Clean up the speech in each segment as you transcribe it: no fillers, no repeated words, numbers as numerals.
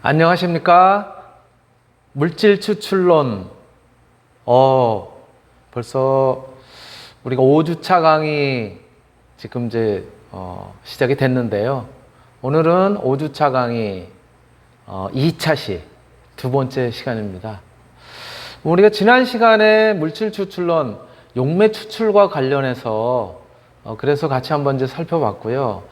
안녕하십니까? 물질 추출론. 벌써 우리가 5주차 강의 지금 이제 시작이 됐는데요. 오늘은 5주차 강의 2차시 두 번째 시간입니다. 우리가 지난 시간에 물질 추출론, 용매 추출과 관련해서 그래서 같이 한번 이제 살펴봤고요.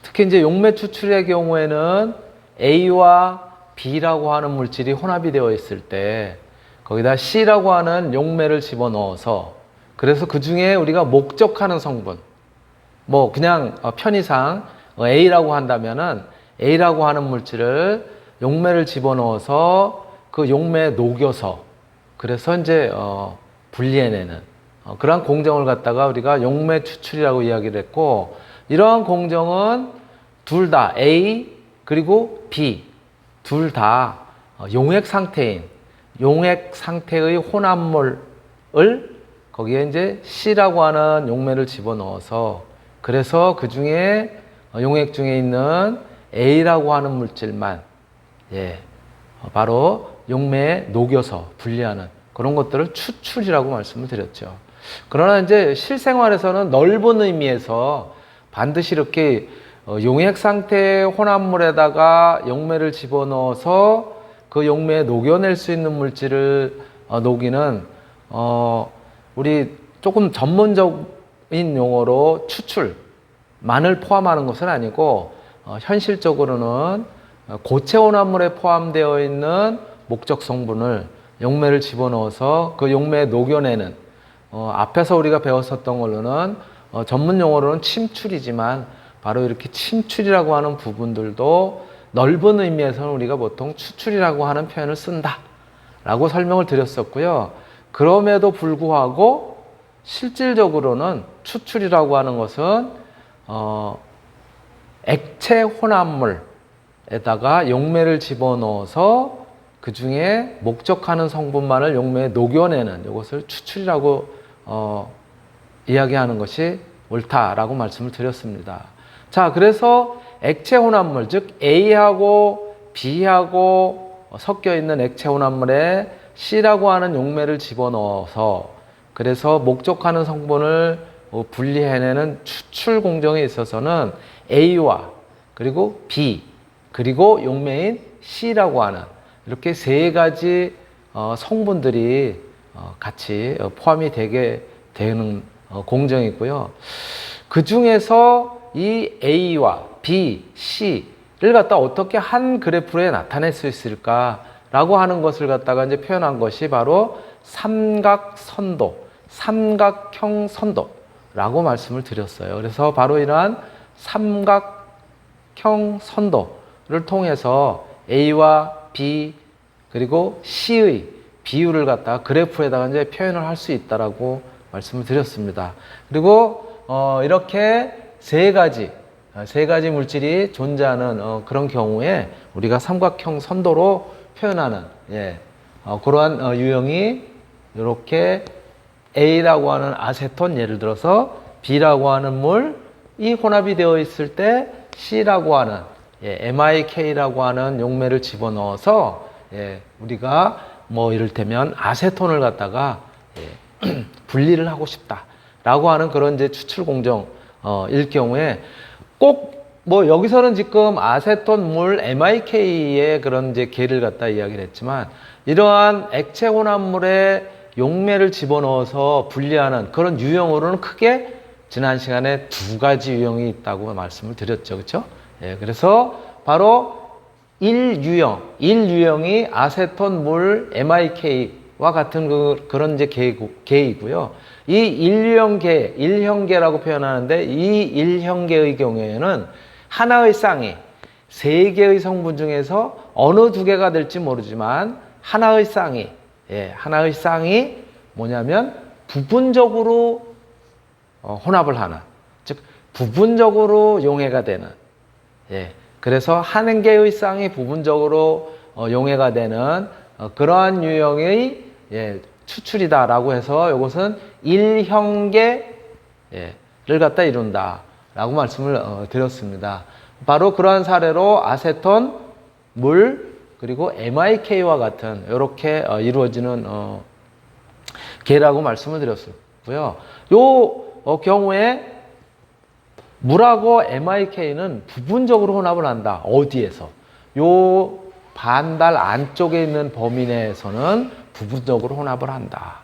특히 이제 용매 추출의 경우에는 A와 B라고 하는 물질이 혼합이 되어 있을 때 거기다 C라고 하는 용매를 집어넣어서 그래서 그 중에 우리가 목적하는 성분, 뭐 그냥 편의상 A라고 한다면은 A라고 하는 물질을 용매를 집어넣어서 그 용매에 녹여서 그래서 이제 분리해내는 그러한 공정을 갖다가 우리가 용매 추출이라고 이야기를 했고, 이러한 공정은 둘 다 A 그리고 B 둘 다 용액 상태인 용액 상태의 혼합물을 거기에 이제 C라고 하는 용매를 집어넣어서 그래서 그 중에 용액 중에 있는 A라고 하는 물질만 바로 용매에 녹여서 분리하는 그런 것들을 추출이라고 말씀을 드렸죠. 그러나 이제 실생활에서는 넓은 의미에서 반드시 이렇게 용액 상태의 혼합물에다가 용매를 집어넣어서 그 용매에 녹여낼 수 있는 물질을 녹이는 우리 조금 전문적인 용어로 추출만을 포함하는 것은 아니고 현실적으로는 고체 혼합물에 포함되어 있는 목적 성분을 용매를 집어넣어서 그 용매에 녹여내는 앞에서 우리가 배웠었던 걸로는 전문 용어로는 침출이지만 바로 이렇게 침출이라고 하는 부분들도 넓은 의미에서는 우리가 보통 추출이라고 하는 표현을 쓴다 라고 설명을 드렸었고요. 그럼에도 불구하고 실질적으로는 추출이라고 하는 것은 액체 혼합물에다가 용매를 집어넣어서 그 중에 목적하는 성분만을 용매에 녹여내는 이것을 추출이라고 이야기하는 것이 옳다라고 말씀을 드렸습니다. 자, 그래서 액체 혼합물, 즉 A하고 B하고 섞여 있는 액체 혼합물에 C라고 하는 용매를 집어넣어서 그래서 목적하는 성분을 분리해내는 추출 공정에 있어서는 A와 그리고 B 그리고 용매인 C라고 하는 이렇게 세 가지 성분들이 같이 포함이 되게 되는 공정이고요. 그 중에서 이 A와 B, C를 갖다 어떻게 한 그래프에 나타낼 수 있을까라고 하는 것을 갖다가 이제 표현한 것이 바로 삼각선도, 삼각형 선도라고 말씀을 드렸어요. 그래서 바로 이러한 삼각형 선도를 통해서 A와 B 그리고 C의 비율을 갖다가 그래프에다가 이제 표현을 할 수 있다라고 말씀을 드렸습니다. 그리고 이렇게 세 가지 물질이 존재하는 그런 경우에 우리가 삼각형 선도로 표현하는 그러한 유형이 이렇게 A라고 하는 아세톤, 예를 들어서 B라고 하는 물이 혼합이 되어 있을 때 C라고 하는 MIK라고 하는 용매를 집어넣어서 우리가 뭐 이를테면 아세톤을 갖다가 분리를 하고 싶다라고 하는 그런 이제 추출 공정 일 경우에 꼭 뭐 여기서는 지금 아세톤 물 MIK의 그런 이제 계를 갖다 이야기를 했지만 이러한 액체 혼합물에 용매를 집어넣어서 분리하는 그런 유형으로는 크게 지난 시간에 두 가지 유형이 있다고 말씀을 드렸죠. 그렇죠? 그래서 바로 1유형이 아세톤 물 MIK와 같은 그런 이제 계이고요. 이 1형계라고 표현하는데 이 1형계의 경우에는 하나의 쌍이 세 개의 성분 중에서 어느 두 개가 될지 모르지만 하나의 쌍이 뭐냐면 부분적으로 혼합을 하는, 즉 부분적으로 용해가 되는 그래서 한 개의 쌍이 부분적으로 용해가 되는 그러한 유형의 추출이다라고 해서 이것은 1형계를 갖다 이룬다라고 말씀을 드렸습니다. 바로 그러한 사례로 아세톤, 물, 그리고 MIK와 같은 이렇게 이루어지는 계라고 말씀을 드렸고요. 요 경우에 물하고 MIK는 부분적으로 혼합을 한다. 어디에서? 요 반달 안쪽에 있는 범위 내에서는 부분적으로 혼합을 한다.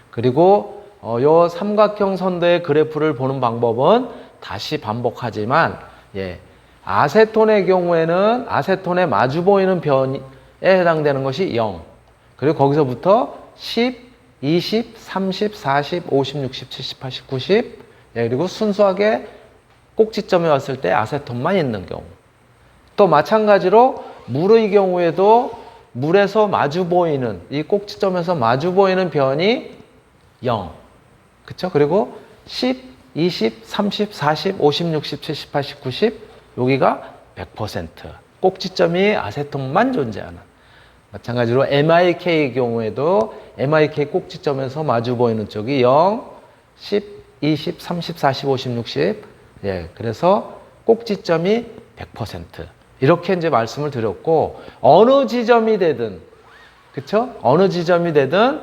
그리고 요 삼각형 선도의 그래프를 보는 방법은 다시 반복하지만, 예, 아세톤의 경우에는 아세톤에 마주 보이는 변에 해당되는 것이 0. 그리고 거기서부터 10, 20, 30, 40, 50, 60, 70, 80, 90. 예, 그리고 순수하게 꼭지점에 왔을 때 아세톤만 있는 경우. 또 마찬가지로 물의 경우에도 물에서 마주 보이는, 이 꼭지점에서 마주 보이는 변이 0. 그쵸? 그리고 10, 20, 30, 40, 50, 60, 70, 80, 90. 여기가 100%. 꼭지점이 아세톤만 존재하는. 마찬가지로 MIK의 경우에도 MIK 꼭지점에서 마주 보이는 쪽이 0, 10, 20, 30, 40, 50, 60. 예, 그래서 꼭지점이 100%. 이렇게 이제 말씀을 드렸고, 어느 지점이 되든, 그쵸? 어느 지점이 되든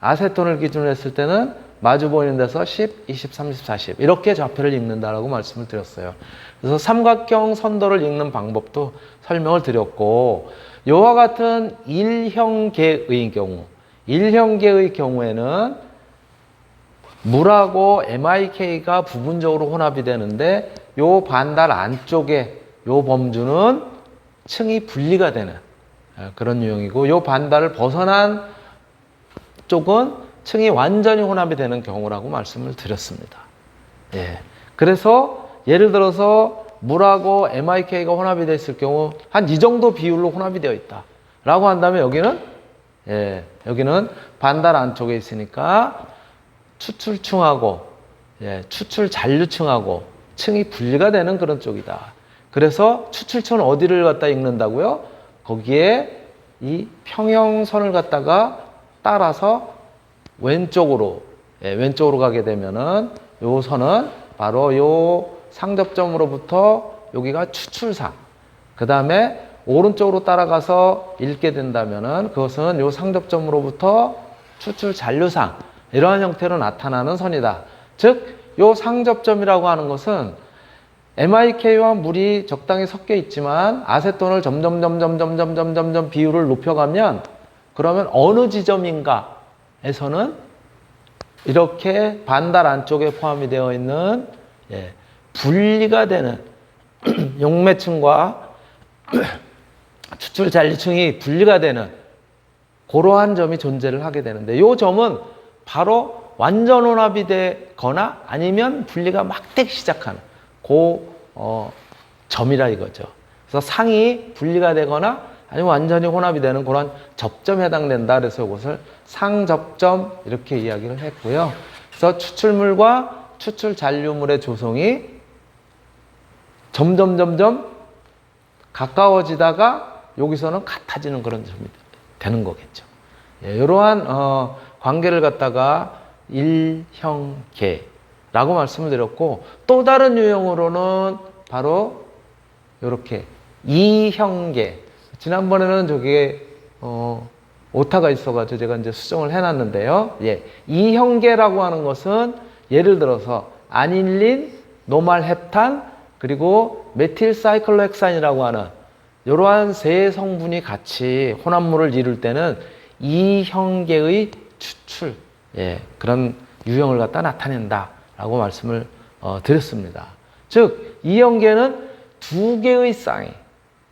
아세톤을 기준으로 했을 때는 마주 보이는 데서 10, 20, 30, 40 이렇게 좌표를 읽는다라고 말씀을 드렸어요. 그래서 삼각형 선도를 읽는 방법도 설명을 드렸고, 이와 같은 일형계의 경우, 일형계의 경우에는 물하고 MIK가 부분적으로 혼합이 되는데, 요 반달 안쪽에 요 범주는 층이 분리가 되는 그런 유형이고, 요 반달을 벗어난 쪽은 층이 완전히 혼합이 되는 경우라고 말씀을 드렸습니다. 예. 그래서 예를 들어서 물하고 MIK가 혼합이 됐을 경우 한 이 정도 비율로 혼합이 되어 있다 라고 한다면, 여기는 예, 여기는 반달 안쪽에 있으니까 추출층하고 예, 추출 잔류층하고 층이 분리가 되는 그런 쪽이다. 그래서 추출층은 어디를 갖다 읽는다고요? 거기에 이 평형선을 갖다가 따라서 왼쪽으로, 예, 왼쪽으로 가게 되면은 요 선은 바로 요 상접점으로부터 여기가 추출상, 그 다음에 오른쪽으로 따라가서 읽게 된다면은 그것은 요 상접점으로부터 추출 잔류상, 이러한 형태로 나타나는 선이다. 즉, 요 상접점이라고 하는 것은 MIK와 물이 적당히 섞여 있지만 아세톤을 점점 비율을 높여가면, 그러면 어느 지점인가에서는 이렇게 반달 안쪽에 포함이 되어 있는 예, 분리가 되는 용매층과 추출 잔류층이 분리가 되는 그러한 점이 존재를 하게 되는데, 이 점은 바로 완전 혼합이 되거나 아니면 분리가 막 되기 시작하는 점이라 이거죠. 그래서 상이 분리가 되거나 아니면 완전히 혼합이 되는 그런 접점에 해당된다. 그래서 이것을 상접점 이렇게 이야기를 했고요. 그래서 추출물과 추출 잔류물의 조성이 점점 가까워지다가 여기서는 같아지는 그런 점이 되는 거겠죠. 예, 이러한 관계를 갖다가 일형계라고 말씀을 드렸고, 또 다른 유형으로는 바로 이렇게 이형계. 지난번에는 저기에 오타가 있어가지고 제가 이제 수정을 해놨는데요. 예, 이형계라고 하는 것은 예를 들어서 아닐린, 노말헵탄, 그리고 메틸사이클로헥산이라고 하는 이러한 세 성분이 같이 혼합물을 이룰 때는 이형계의 추출, 예, 그런 유형을 갖다 나타낸다라고 말씀을 드렸습니다. 즉, 이형계는 두 개의 쌍이,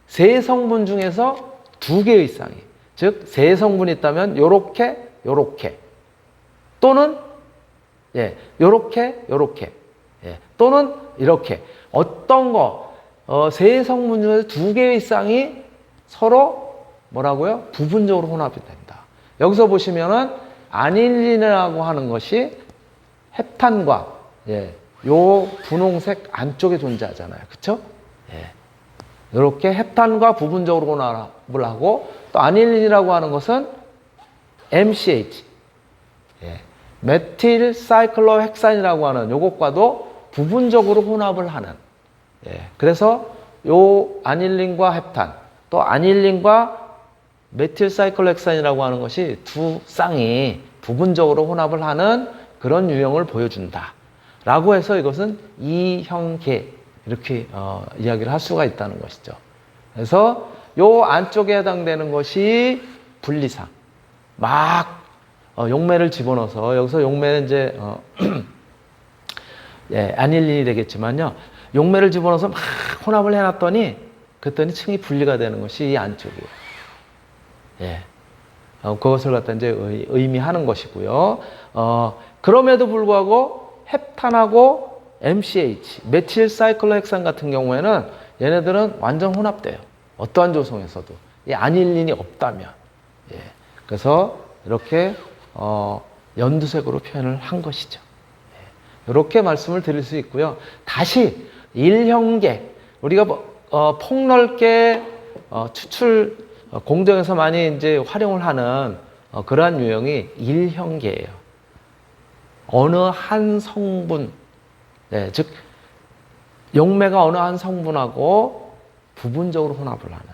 세 성분 중에서 두 개의 쌍이, 즉 세 성분이 있다면 요렇게 또는 예, 요렇게 예, 또는 이렇게 어떤 세 성분 중에서 두 개의 쌍이 서로 뭐라고요? 부분적으로 혼합이 된다. 여기서 보시면은 아닐린이라고 하는 것이 헵탄과 예, 요 분홍색 안쪽에 존재하잖아요. 그쵸? 예. 이렇게 헵탄과 부분적으로 혼합을 하고, 또 아닐린이라고 하는 것은 MCH, 예, 메틸사이클로헥산이라고 하는 요것과도 부분적으로 혼합을 하는, 예, 그래서 요 아닐린과 헵탄, 또 아닐린과 메틸사이클로헥산이라고 하는 것이 두 쌍이 부분적으로 혼합을 하는 그런 유형을 보여준다. 라고 해서 이것은 이형계 이렇게 이야기를 할 수가 있다는 것이죠. 그래서 요 안쪽에 해당되는 것이 분리상. 막 용매를 집어넣어서 여기서 용매는 이제 예, 아닐린이 되겠지만요. 용매를 집어넣어서 막 혼합을 해놨더니 그랬더니 층이 분리가 되는 것이 이 안쪽이에요. 예. 그것을 갖다 이제 의미하는 것이고요. 그럼에도 불구하고 헵탄하고 MCH, 메틸사이클로헥산 같은 경우에는 얘네들은 완전 혼합돼요. 어떠한 조성에서도. 이 아닐린이 없다면. 예. 그래서 이렇게 연두색으로 표현을 한 것이죠. 예. 이렇게 말씀을 드릴 수 있고요. 다시 일형계, 우리가 폭넓게 추출 공정에서 많이 이제 활용을 하는 그러한 유형이 일형계예요. 어느 한 성분, 네, 즉 용매가 어느 한 성분하고 부분적으로 혼합을 하는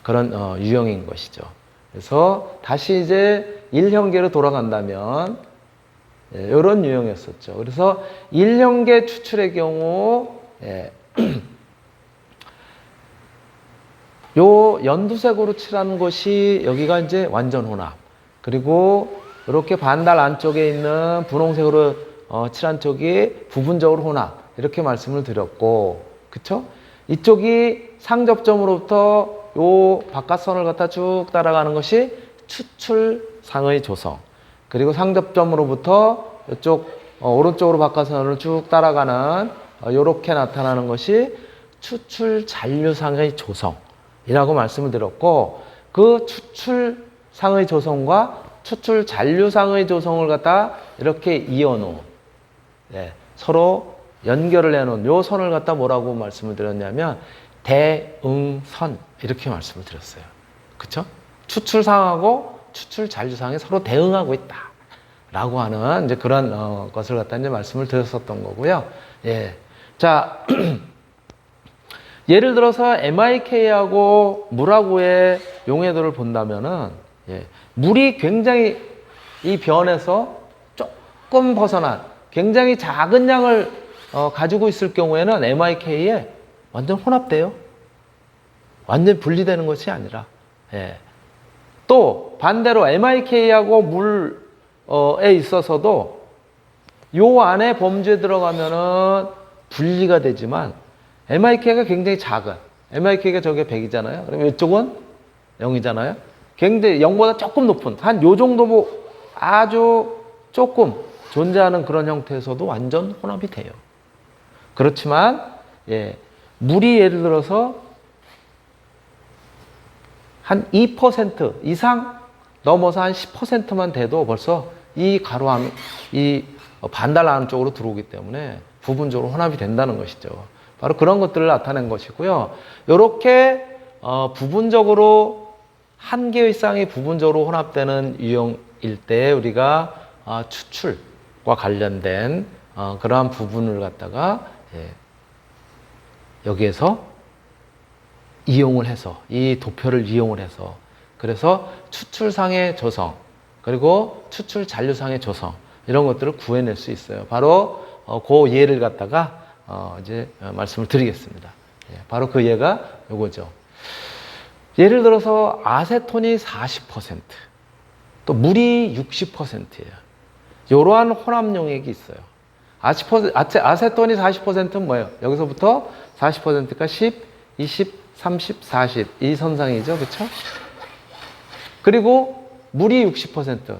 그런 유형인 것이죠. 그래서 다시 이제 일형계로 돌아간다면 예, 이런 유형이었었죠. 그래서 일형계 추출의 경우 예, 요 연두색으로 칠하는 것이 여기가 이제 완전 혼합. 그리고 이렇게 반달 안쪽에 있는 분홍색으로 칠한 쪽이 부분적으로 혼합. 이렇게 말씀을 드렸고, 그쵸? 이쪽이 상접점으로부터 요 바깥선을 갖다 쭉 따라가는 것이 추출상의 조성. 그리고 상접점으로부터 이쪽 오른쪽으로 바깥선을 쭉 따라가는 요렇게 나타나는 것이 추출 잔류상의 조성. 이라고 말씀을 드렸고, 그 추출상의 조성과 추출 잔류상의 조성을 갖다 이렇게 이어놓은, 네, 서로 연결을 해놓은 요 선을 갖다 뭐라고 말씀을 드렸냐면 대응선 이렇게 말씀을 드렸어요. 그쵸? 추출상하고 추출 잔류상이 서로 대응하고 있다. 라고 하는 이제 그런 것을 갖다 이제 말씀을 드렸었던 거고요. 예. 자. 예를 들어서 MIK하고 물하고의 용해도를 본다면은, 예, 물이 굉장히 이 변에서 조금 벗어난 굉장히 작은 양을 가지고 있을 경우에는 MIK에 완전 혼합돼요. 완전 분리되는 것이 아니라. 예. 또 반대로 MIK하고 물에 있어서도 요 안에 범주에 들어가면은 분리가 되지만 MIK가 굉장히 작은, MIK가 저게 100이잖아요. 그럼 이쪽은 0이잖아요. 굉장히 0보다 조금 높은, 한 요 정도 뭐 아주 조금 존재하는 그런 형태에서도 완전 혼합이 돼요. 그렇지만, 예, 물이 예를 들어서 한 2% 이상 넘어서 한 10%만 돼도 벌써 이 가로함이, 이 반달 안쪽으로 들어오기 때문에 부분적으로 혼합이 된다는 것이죠. 바로 그런 것들을 나타낸 것이고요. 이렇게 부분적으로 한 개의 쌍이 부분적으로 혼합되는 유형일 때 우리가 추출과 관련된 그러한 부분을 갖다가 여기에서 이용을 해서 이 도표를 이용을 해서 그래서 추출상의 조성 그리고 추출 잔류상의 조성 이런 것들을 구해낼 수 있어요. 바로 그 예를 갖다가 이제 말씀을 드리겠습니다. 예, 바로 그 예가 요거죠. 예를 들어서 아세톤이 40%, 또 물이 60%예요. 이러한 혼합 용액이 있어요. 아세톤이 40%는 뭐예요? 여기서부터 40%가 10, 20, 30, 40. 이 선상이죠. 그렇죠? 그리고 물이 60%.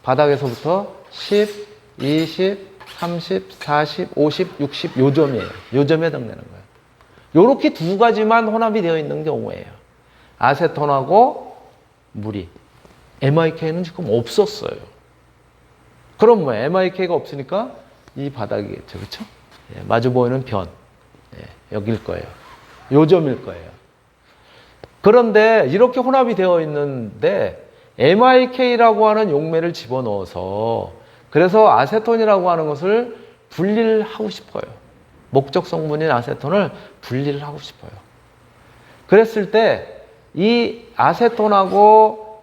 바닥에서부터 10, 20, 30, 40, 50, 60 요 점이에요. 요 점에 해당되는 거예요. 요렇게 두 가지만 혼합이 되어 있는 경우예요. 아세톤하고 물이. MIK는 지금 없었어요. 그럼 뭐예요? MIK가 없으니까 이 바닥이겠죠. 그렇죠? 예, 마주 보이는 변. 예, 여길 거예요. 요 점일 거예요. 그런데 이렇게 혼합이 되어 있는데 MIK라고 하는 용매를 집어넣어서 그래서 아세톤이라고 하는 것을 분리를 하고 싶어요. 목적 성분인 아세톤을 분리를 하고 싶어요. 그랬을 때 이 아세톤하고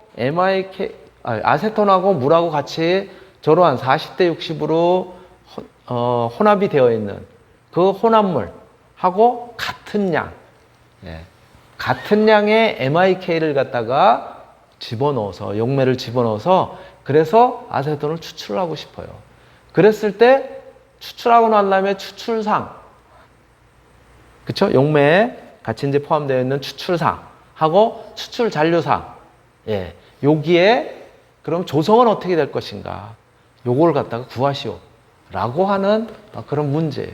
아세톤하고 물하고 같이 저러한 40대 60으로 혼합이 되어 있는 그 혼합물하고 같은 양, 같은 양의 MIK를 갖다가 집어넣어서, 용매를 집어넣어서, 그래서 아세톤을 추출하고 싶어요. 그랬을 때 추출하고 난 다음에 추출상, 그쵸? 용매에 같이 이제 포함되어 있는 추출상하고 추출 잔류상, 여기에 그럼 조성은 어떻게 될 것인가? 요걸 갖다가 구하시오. 라고 하는 그런 문제예요.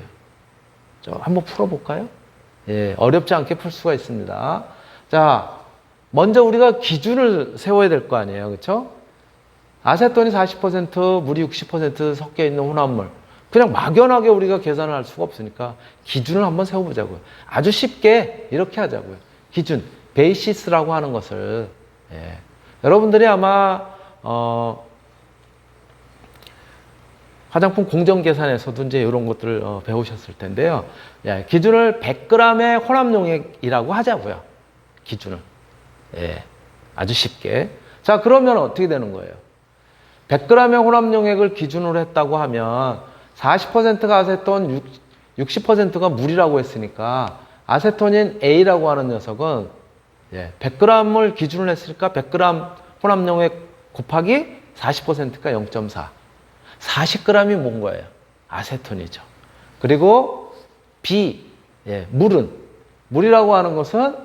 한번 풀어볼까요? 어렵지 않게 풀 수가 있습니다. 자, 먼저 우리가 기준을 세워야 될 거 아니에요. 그쵸? 아세톤이 40%, 물이 60% 섞여 있는 혼합물. 그냥 막연하게 우리가 계산을 할 수가 없으니까 기준을 한번 세워보자고요. 아주 쉽게 이렇게 하자고요. 기준, 베이시스라고 하는 것을. 여러분들이 아마 화장품 공정 계산에서도 이제 이런 것들을 배우셨을 텐데요. 기준을 100g의 혼합용액이라고 하자고요. 기준을. 아주 쉽게. 자, 그러면 어떻게 되는 거예요? 100g의 혼합용액을 기준으로 했다고 하면 40%가 아세톤, 60%가 물이라고 했으니까 아세톤인 A라고 하는 녀석은 100g을 기준으로 했으니까 100g 혼합용액 곱하기 40%가 0.4. 40g이 뭔 거예요? 아세톤이죠. 그리고 B, 물이라고 하는 것은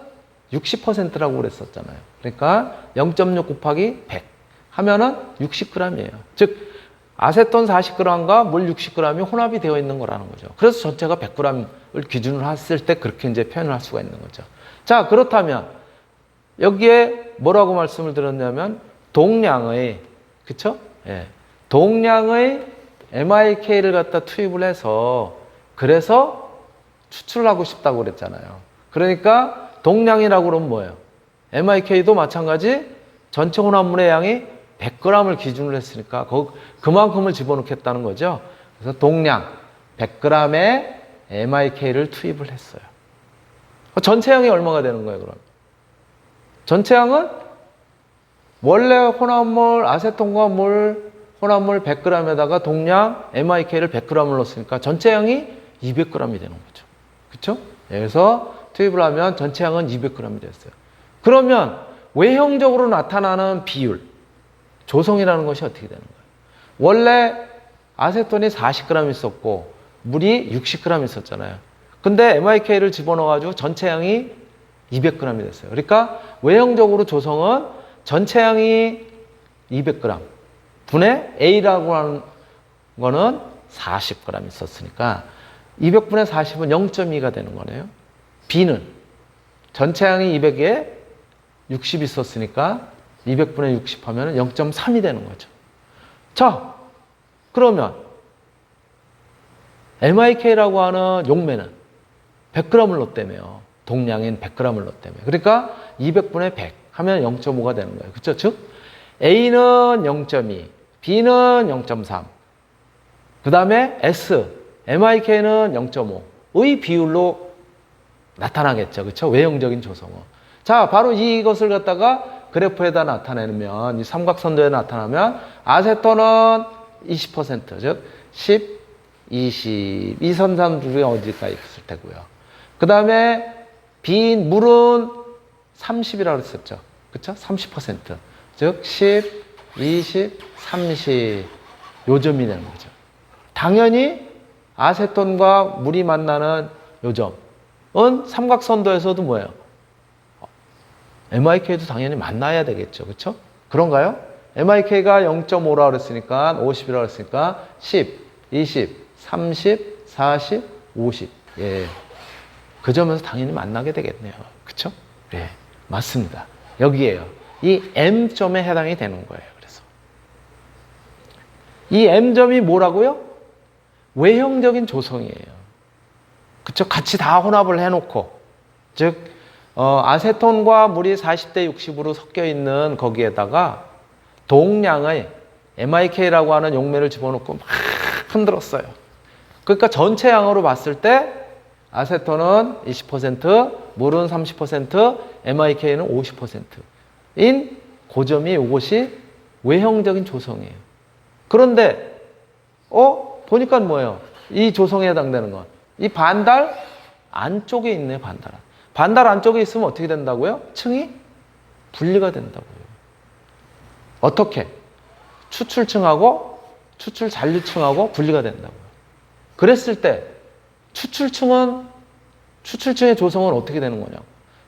60%라고 그랬었잖아요. 그러니까 0.6 곱하기 100 하면은 60g이에요. 즉, 아세톤 40g과 물 60g이 혼합이 되어 있는 거라는 거죠. 그래서 전체가 100g을 기준으로 했을 때 그렇게 이제 표현을 할 수가 있는 거죠. 자, 그렇다면 여기에 뭐라고 말씀을 드렸냐면 동량의, 그쵸? 동량의 MIK를 갖다 투입을 해서 그래서 추출을 하고 싶다고 그랬잖아요. 그러니까 동량이라고 그러면 뭐예요? MIK도 마찬가지 전체 혼합물의 양이 100g을 기준으로 했으니까 그만큼을 집어넣겠다는 거죠. 그래서 동량 100g의 MIK를 투입을 했어요. 전체 양이 얼마가 되는 거예요, 그럼? 전체 양은 원래 혼합물 아세톤과 물 혼합물 100g에다가 동량 MIK를 100g을 넣었으니까 전체 양이 200g이 되는 거죠. 그렇죠? 그래서 투입을 하면 전체 양은 200g이 됐어요. 그러면 외형적으로 나타나는 비율, 조성이라는 것이 어떻게 되는 거예요? 원래 아세톤이 40g 있었고 물이 60g 있었잖아요. 근데 MIK를 집어넣어가지고 전체 양이 200g이 됐어요. 그러니까 외형적으로 조성은 전체 양이 200g 분의 A라고 하는 거는 40g 있었으니까 200분의 40은 0.2가 되는 거네요. B는 전체 양이 200에 60 있었으니까 200분의 60 하면 0.3이 되는 거죠. 자, 그러면 MIK라고 하는 용매는 100g을 넣었다며요. 동량인 100g을 넣었다며요. 그러니까 200분의 100 하면 0.5가 되는 거예요. 그렇죠? 즉 A는 0.2, B는 0.3, 그 다음에 S, MIK는 0.5의 비율로 나타나겠죠. 그렇죠? 외형적인 조성은. 자, 바로 이것을 갖다가 그래프에다 나타내면, 이 삼각선도에 나타나면 아세톤은 20%, 즉 10, 20, 이 선상들이 어디가 있을 테고요. 그 다음에 빈 물은 30이라고 했었죠. 그렇죠? 30%. 즉 10, 20, 30 요점이 되는 거죠. 당연히 아세톤과 물이 만나는 요점은 삼각선도에서도 뭐예요? MIK도 당연히 만나야 되겠죠. 그렇죠? 그런가요? MIK가 0.5라고 그랬으니까 50이라고 그랬으니까 10, 20, 30, 40, 50. 예. 그 점에서 당연히 만나게 되겠네요. 그렇죠? 예. 맞습니다. 여기에요. 이 M점에 해당이 되는 거예요. 그래서 이 M점이 뭐라고요? 외형적인 조성이에요. 그쵸? 같이 다 혼합을 해놓고, 즉 아세톤과 물이 40대 60으로 섞여 있는 거기에다가 동량의 MIK라고 하는 용매를 집어넣고 막 흔들었어요. 그러니까 전체 양으로 봤을 때 아세톤은 20%, 물은 30%, MIK는 50%인 고점이 이것이 외형적인 조성이에요. 그런데 보니까 뭐예요? 이 조성에 해당되는 건 이 반달 안쪽에 있네. 반달 안쪽에 있으면 어떻게 된다고요? 층이 분리가 된다고요. 어떻게? 추출층하고 추출 잔류층하고 분리가 된다고요. 그랬을 때 추출층의 조성은 어떻게 되는 거냐?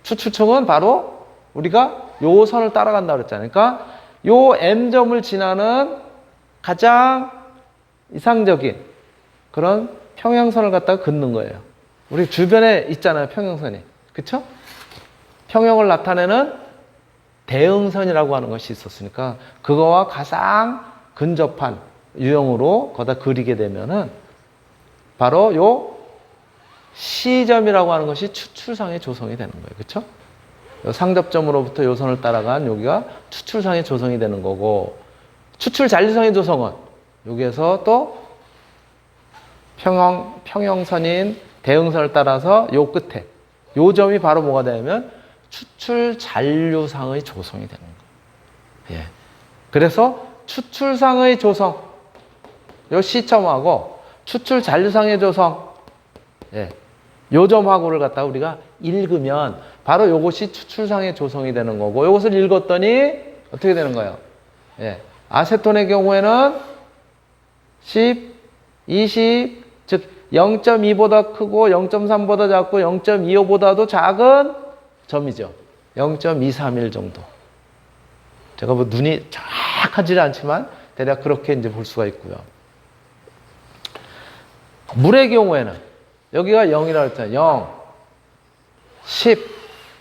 추출층은 바로 우리가 요 선을 따라간다 그랬잖아요. 그러니까 요 M점을 지나는 가장 이상적인 그런 평형선을 갖다가 긋는 거예요. 우리 주변에 있잖아요, 평형선이. 그쵸? 평형을 나타내는 대응선이라고 하는 것이 있었으니까 그거와 가장 근접한 유형으로 거기다 그리게 되면은 바로 요 C점이라고 하는 것이 추출상의 조성이 되는 거예요. 그쵸? 요 상접점으로부터 요 선을 따라간 여기가 추출상의 조성이 되는 거고, 추출 잔류상의 조성은 여기에서 또 평형선인 대응선을 따라서 요 끝에 요 점이 바로 뭐가 되냐면 추출 잔류상의 조성이 되는 거예요. 예. 그래서 추출상의 조성, 요 C점하고 추출 잔류상의 조성, 예. 요 점하고를 갖다가 우리가 읽으면 바로 요것이 추출상의 조성이 되는 거고, 요것을 읽었더니 어떻게 되는 거예요? 예. 아세톤의 경우에는 10, 20, 즉 0.2보다 크고 0.3보다 작고 0.25보다도 작은 점이죠. 0.231 정도. 제가 뭐 눈이 정확하지는 않지만 대략 그렇게 이제 볼 수가 있고요. 물의 경우에는 여기가 0이라고 했잖아요. 0, 10.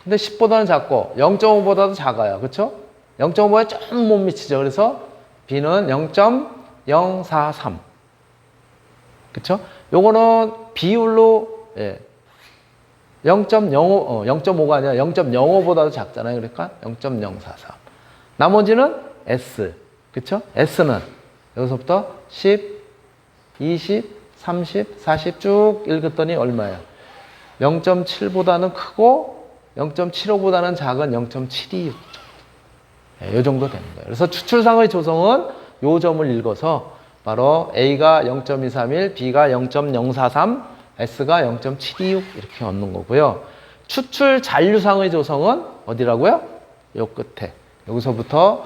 근데 10보다는 작고 0.5보다도 작아요. 그렇죠? 0.5에 좀 못 미치죠. 그래서 B는 0.043. 그렇죠? 요거는 비율로 0.05, 0.5가 아니라 0.05보다도 작잖아요. 그러니까 0.043. 나머지는 S. 그렇죠? S는 여기서부터 10, 20, 30, 40 쭉 읽었더니 얼마예요? 0.7보다는 크고 0.75보다는 작은 0.726. 이 정도 되는 거예요. 그래서 추출상의 조성은 요 점을 읽어서 바로 A가 0.231, B가 0.043, S가 0.726 이렇게 얻는 거고요. 추출 잔류상의 조성은 어디라고요? 요 끝에. 여기서부터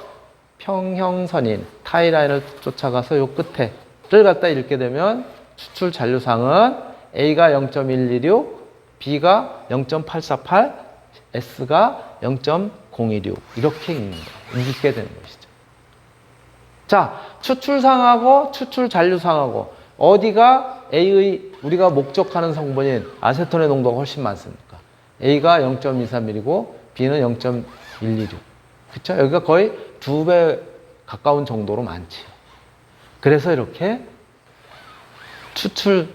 평형선인 타이라인을 쫓아가서 요 끝에를 갖다 읽게 되면 추출 잔류상은 A가 0.126, B가 0.848, S가 0.016 이렇게 읽게 되는 것이죠. 자, 추출상하고 추출 잔류상하고 어디가 A의 우리가 목적하는 성분인 아세톤의 농도가 훨씬 많습니까? A가 0.231이고 B는 0.126. 그렇죠? 여기가 거의 2배 가까운 정도로 많지요. 그래서 이렇게 추출을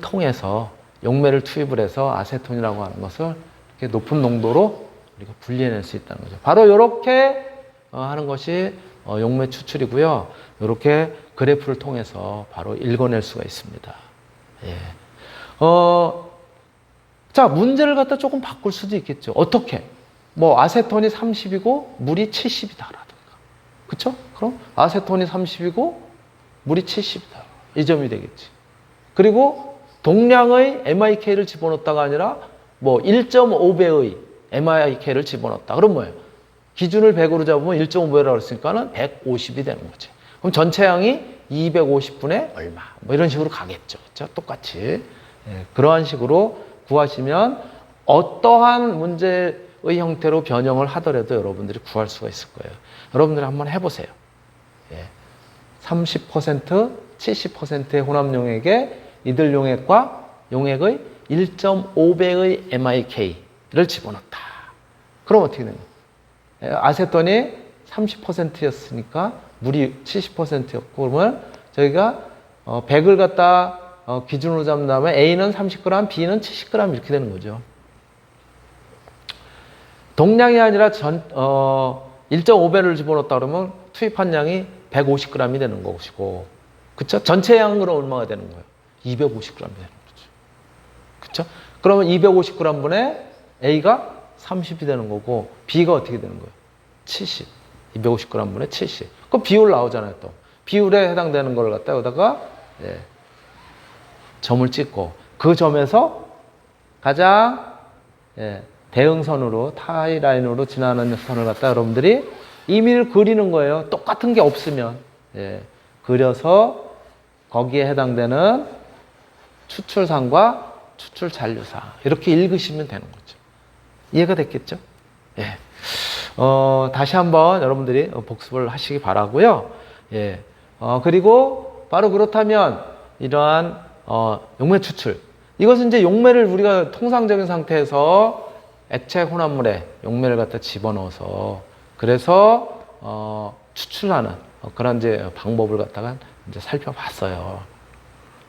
통해서 용매를 투입을 해서 아세톤이라고 하는 것을 이렇게 높은 농도로 우리가 분리해낼 수 있다는 거죠. 바로 이렇게 하는 것이 용매 추출이고요. 이렇게 그래프를 통해서 바로 읽어낼 수가 있습니다. 예. 자, 문제를 갖다 조금 바꿀 수도 있겠죠. 어떻게? 뭐 아세톤이 30이고 물이 70이다라든가. 그쵸? 그럼 아세톤이 30이고 물이 70이다. 이 점이 되겠지. 그리고 동량의 MIK를 집어넣었다가 아니라 뭐 1.5배의 MIK를 집어넣었다. 그럼 뭐예요? 기준을 100으로 잡으면 1.5배라고 했으니까는 150이 되는 거지. 그럼 전체 양이 250분의 얼마. 뭐 이런 식으로 가겠죠. 그렇죠? 똑같이. 예, 그러한 식으로 구하시면 어떠한 문제의 형태로 변형을 하더라도 여러분들이 구할 수가 있을 거예요. 여러분들이 한번 해보세요. 예, 30%, 70%의 혼합 용액에 이들 용액과 용액의 1.5배의 MIK를 집어넣었다. 그럼 어떻게 되냐? 아세톤이 30%였으니까 물이 70%였고 그러면 저희가 100을 갖다 기준으로 잡은 다음에 A는 30g, B는 70g 이렇게 되는 거죠. 동량이 아니라 1.5배를 집어넣었다 그러면 투입한 양이 150g이 되는 것이고, 그쵸? 전체 양으로 얼마가 되는 거예요? 250g이 되는 거죠. 그렇죠? 그러면 250g분의 A가 30이 되는 거고 B가 어떻게 되는 거예요? 70. 250g분의 70. 그럼 비율 나오잖아요, 또. 비율에 해당되는 걸 갖다 여기다가 예, 점을 찍고 그 점에서 가장 예, 대응선으로 타이라인으로 지나는 선을 갖다 여러분들이 임의를 그리는 거예요. 똑같은 게 없으면 예, 그려서 거기에 해당되는 추출상과 추출 잔류상 이렇게 읽으시면 되는 거죠. 이해가 됐겠죠? 예. 다시 한번 여러분들이 복습을 하시기 바라고요. 예. 그리고 바로 그렇다면 이러한 용매 추출 이것은 이제 용매를 우리가 통상적인 상태에서 액체 혼합물에 용매를 갖다 집어넣어서 그래서 추출하는 그런 이제 방법을 갖다가 이제 살펴봤어요.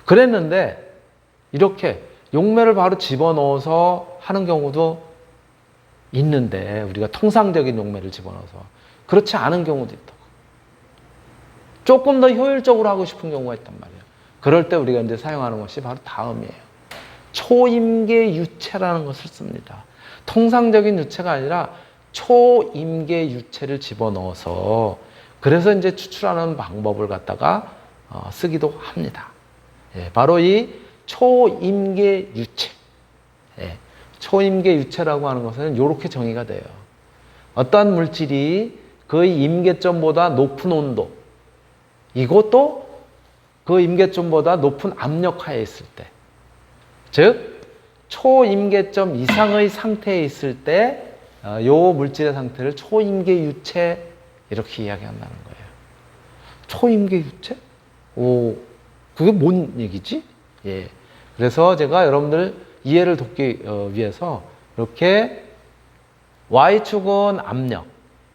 그랬는데 이렇게 용매를 바로 집어넣어서 하는 경우도 있는데 우리가 통상적인 용매를 집어넣어서 그렇지 않은 경우도 있다고. 조금 더 효율적으로 하고 싶은 경우가 있단 말이에요. 그럴 때 우리가 이제 사용하는 것이 바로 다음이에요. 초임계 유체라는 것을 씁니다. 통상적인 유체가 아니라 초임계 유체를 집어넣어서 그래서 이제 추출하는 방법을 갖다가 쓰기도 합니다. 예, 바로 이 초임계 유체. 예, 초임계 유체라고 하는 것은 이렇게 정의가 돼요. 어떠한 물질이 그의 임계점보다 높은 온도, 이것도 그 임계점보다 높은 압력하에 있을 때, 즉 초임계점 이상의 상태에 있을 때 이 물질의 상태를 초임계 유체 이렇게 이야기한다는 거예요. 초임계 유체? 오, 그게 뭔 얘기지? 예. 그래서 제가 여러분들 이해를 돕기 위해서 이렇게 Y축은 압력,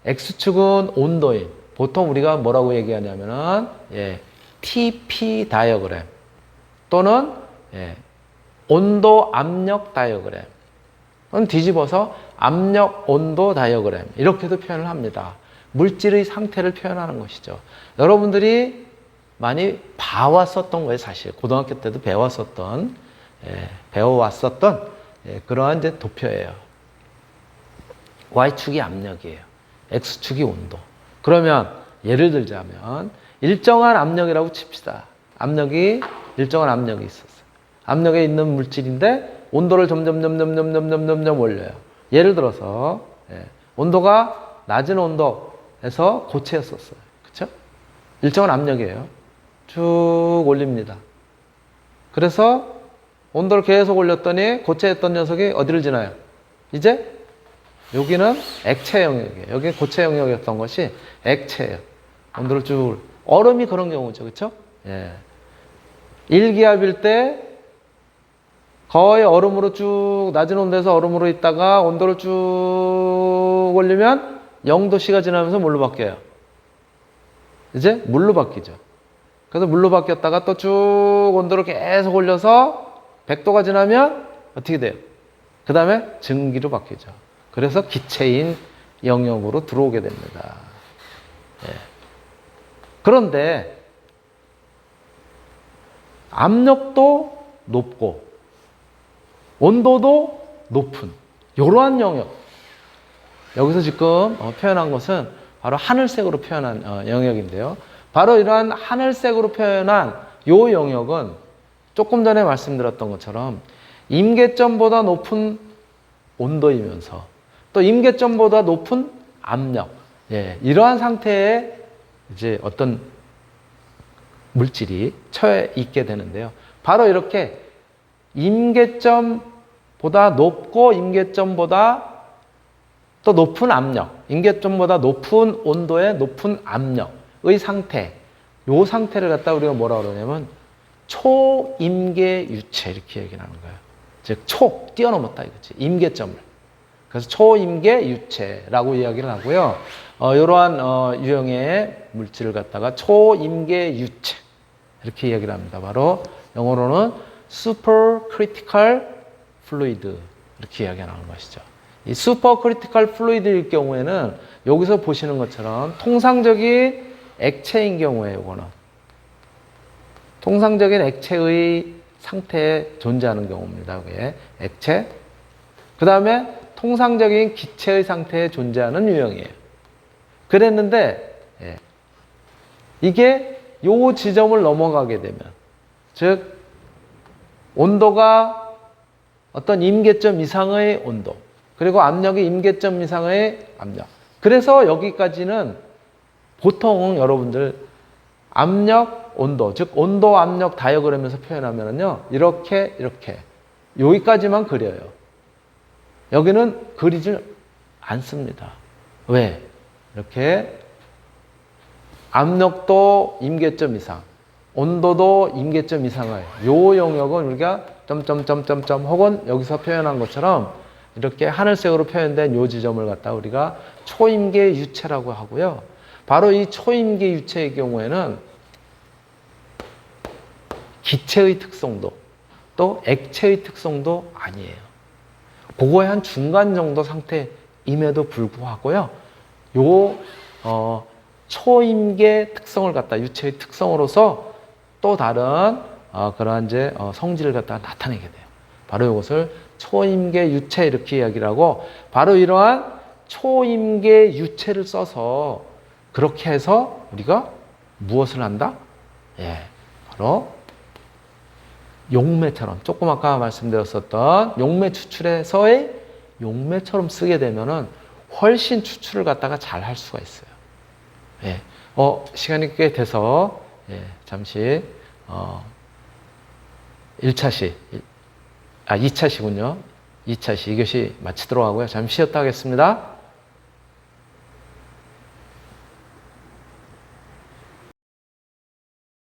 X축은 온도인 보통 우리가 뭐라고 얘기하냐면은 예, TP 다이어그램 또는 예, 온도 압력 다이어그램 뒤집어서 압력 온도 다이어그램 이렇게도 표현을 합니다. 물질의 상태를 표현하는 것이죠. 여러분들이 많이 봐왔었던 거예요. 사실 고등학교 때도 배워왔었던 그러한 이제 도표예요. Y축이 압력이에요. X축이 온도. 그러면 예를 들자면 일정한 압력이라고 칩시다. 일정한 압력이 있었어요. 압력에 있는 물질인데 온도를 점점 올려요. 예를 들어서 온도가 낮은 온도에서 고체였었어요. 그렇죠? 일정한 압력이에요. 쭉 올립니다. 그래서 온도를 계속 올렸더니 고체였던 녀석이 어디를 지나요? 이제 여기는 액체 영역이에요. 여기 고체 영역이었던 것이 액체예요. 온도를 쭉 얼음이 그런 경우죠. 그렇죠? 예. 1기압일 때 거의 얼음으로 쭉 낮은 온도에서 얼음으로 있다가 온도를 쭉 올리면 0도씨가 지나면서 뭘로 바뀌어요? 이제 물로 바뀌죠. 그래서 물로 바뀌었다가 또 쭉 온도를 계속 올려서 100도가 지나면 어떻게 돼요? 그 다음에 증기로 바뀌죠. 그래서 기체인 영역으로 들어오게 됩니다. 예. 그런데 압력도 높고 온도도 높은 이러한 영역, 여기서 지금 표현한 것은 바로 하늘색으로 표현한 영역인데요. 바로 이러한 하늘색으로 표현한 이 영역은 조금 전에 말씀드렸던 것처럼 임계점보다 높은 온도이면서 또 임계점보다 높은 압력, 예, 이러한 상태에 이제 어떤 물질이 처해 있게 되는데요. 바로 이렇게 임계점보다 높고 임계점보다 또 높은 압력, 임계점보다 높은 온도의 높은 압력의 상태, 이 상태를 갖다 우리가 뭐라고 그러냐면 초임계 유체 이렇게 얘기하는 거예요. 즉 뛰어넘었다 이거지. 임계점을. 그래서 초임계 유체라고 이야기를 하고요. 이러한 유형의 물질을 갖다가 초임계 유체 이렇게 이야기를 합니다. 바로 영어로는 supercritical fluid 이렇게 이야기하는 것이죠. 이 supercritical fluid일 경우에는 여기서 보시는 것처럼 통상적인 액체인 경우에 이거는 통상적인 액체의 상태에 존재하는 경우입니다. 그게 액체. 그 다음에 통상적인 기체의 상태에 존재하는 유형이에요. 그랬는데 이게 요 지점을 넘어가게 되면, 즉 온도가 어떤 임계점 이상의 온도, 그리고 압력이 임계점 이상의 압력. 그래서 여기까지는 보통 여러분들 압력, 온도, 즉 온도, 압력 다이어그램에서 표현하면요, 이렇게 여기까지만 그려요. 여기는 그리질 않습니다. 왜? 이렇게 압력도 임계점 이상, 온도도 임계점 이상의 요 영역은 우리가 점점점점점 혹은 여기서 표현한 것처럼 이렇게 하늘색으로 표현된 요 지점을 갖다 우리가 초임계 유체라고 하고요. 바로 이 초임계 유체의 경우에는 기체의 특성도 또 액체의 특성도 아니에요. 그거의 한 중간 정도 상태임에도 불구하고요. 요 초임계 특성을 갖다 유체의 특성으로서 또 다른 그러한 이제 성질을 갖다가 나타내게 돼요. 바로 이것을 초임계 유체 이렇게 이야기를 하고, 바로 이러한 초임계 유체를 써서 그렇게 해서 우리가 무엇을 한다? 바로 용매처럼, 조금 아까 말씀드렸었던 용매 추출에서의 용매처럼 쓰게 되면은 훨씬 추출을 갖다가 잘 할 수가 있어요. 시간이 꽤 돼서 잠시 1차시, 2차시군요. 2차시 2교시 마치도록 하고요. 잠시 쉬었다 하겠습니다.